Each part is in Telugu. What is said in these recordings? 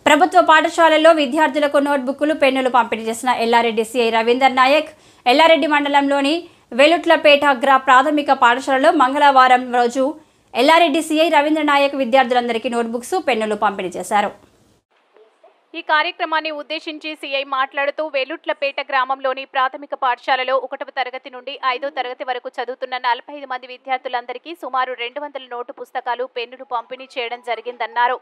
ప్రభుత్వ పాఠశాలల్లో విద్యార్థులకు నోట్బుక్లు పెన్నులు పంపిణీ చేసిన ఎల్లారెడ్డి సిఐ రవీందర్ నాయక్ ఎల్లారెడ్డి మండలంలోని వెలుట్లపేట ప్రాథమిక పాఠశాలలో మంగళవారం రోజు ఎల్లారెడ్డి సిఐ రవీందర్ నాయక్ విద్యార్థులందరికీ నోట్బుక్స్ పెన్నులు పంపిణీ చేశారు। ఈ కార్యక్రమాన్ని ఉద్దేశించి సిఐ మాట్లాడుతూ వెలుట్లపేట గ్రామంలోని ప్రాథమిక పాఠశాలలో 1వ తరగతి నుండి 5వ తరగతి వరకు చదువుతున్న 45 మంది విద్యార్థులందరికీ సుమారు 200 నోటు పుస్తకాలు పెన్నులు పంపిణీ చేయడం జరిగిందన్నారు।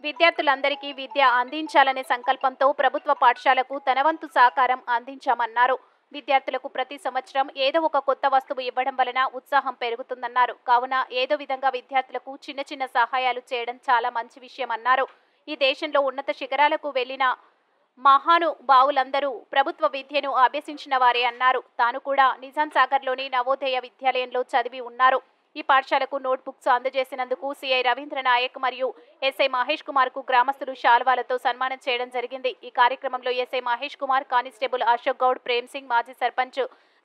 విద్యార్థులందరికీ విద్య అందించాలనే సంకల్పంతో ప్రభుత్వ పాఠశాలకు తన వంతు సహకారం అందించామన్నారు। విద్యార్థులకు ప్రతి సంవత్సరం ఏదో ఒక కొత్త వస్తువు ఇవ్వడం వలన ఉత్సాహం పెరుగుతుందన్నారు। కావున ఏదో విధంగా విద్యార్థులకు చిన్న చిన్న సహాయాలు చేయడం చాలా మంచి విషయం అన్నారు। ఈ దేశంలో ఉన్నత శిఖరాలకు వెళ్లిన మహానుభావులందరూ ప్రభుత్వ విద్యను అభ్యసించిన వారే అన్నారు। తాను కూడా నిజాం సాగర్లోని నవోదయ విద్యాలయంలో చదివి ఉన్నారు। ఈ పాఠశాలకు నోట్బుక్స్ అందజేసినందుకు సిఐ రవీంద్ర నాయక్ మరియు ఎస్ఐ మహేష్ కుమార్ కు గ్రామస్తులు శాల్వాలతో సన్మానం చేయడం జరిగింది। ఈ కార్యక్రమంలో ఎస్ఐ మహేష్ కుమార్, కానిస్టేబుల్ అశోక్ గౌడ్, ప్రేమ్ సింగ్, మాజీ sarpanch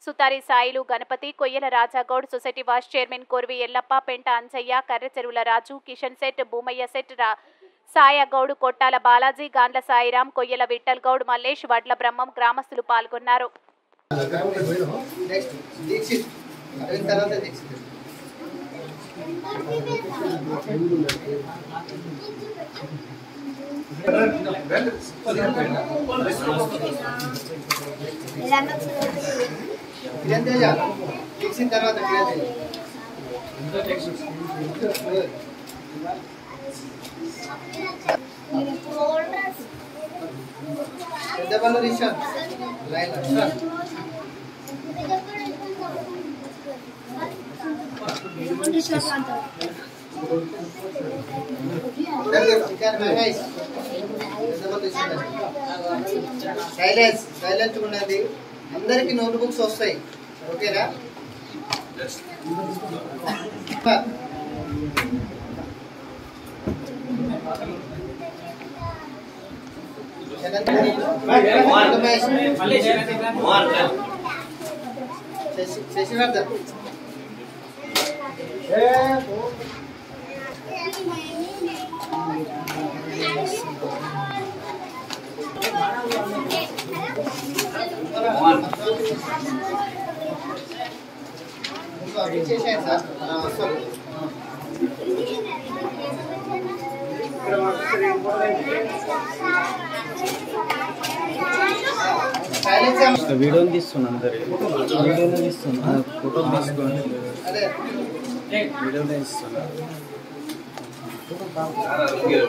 Suthari Sailu Ganapathi, Koyyala Rajagoud, society vice chairman Korvi Yellappa, Penta Anjaiah, Karre Cheruvula Raju, Kishan Seth, Bhoomaiah Seth, Sayagoud, Kottala Balaji, Gandla Sairam, Koyyala Vithal Goud, Mallesh, వడ్ల బ్రహ్మం గ్రామస్తులు పాల్గొన్నారు। సైలెంట్ ఉన్నది అందరికి నోట్ బుక్స్ వస్తాయి ఓకేనా శశివర్ధన్ చేసాను సార్ వస్తారు వీడియో తీస్తున్నా అందరి వీడియో తీస్తున్నా ఫోటో తీసుకోండి వీడియో తీస్తున్నా ఓకే